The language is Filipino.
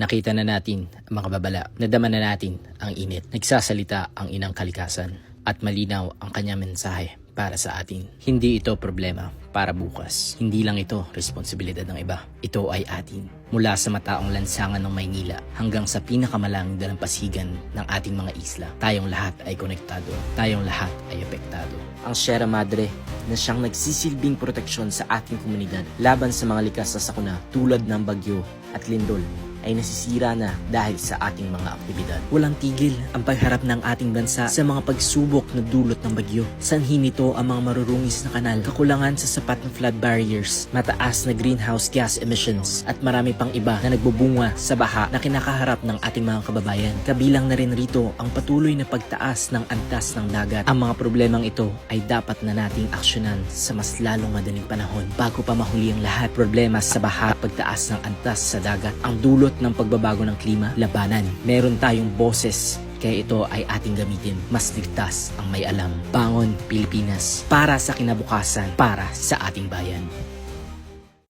Nakita na natin ang mga babala. Nadama na natin ang init. Nagsasalita ang inang kalikasan at malinaw ang kanyang mensahe para sa atin. Hindi ito problema para bukas. Hindi lang ito responsibilidad ng iba. Ito ay atin. Mula sa mataong lansangan ng Maynila hanggang sa pinakamalaming dalampasigan ng ating mga isla, tayong lahat ay konektado. Tayong lahat ay apektado. Ang Sierra Madre na siyang nagsisilbing proteksyon sa ating komunidad laban sa mga likas na sakuna tulad ng bagyo at lindol ay nasisira na dahil sa ating mga aktibidad. Walang tigil ang pagharap ng ating bansa sa mga pagsubok na dulot ng bagyo. Sanhi nito ang mga marurungis na kanal, kakulangan sa sapat na flood barriers, mataas na greenhouse gas emissions, at marami pang iba na nagbubunga sa baha na kinakaharap ng ating mga kababayan. Kabilang na rin rito ang patuloy na pagtaas ng antas ng dagat. Ang mga problemang ito ay dapat na nating aksyonan sa mas lalong madaling panahon bago pa mahuli ang lahat. Problema sa baha, pagtaas ng antas sa dagat, ang dulot ng pagbabago ng klima, labanan. Meron tayong boses, kaya ito ay ating gamitin. Mas ligtas ang may alam. Bangon Pilipinas, para sa kinabukasan, para sa ating bayan.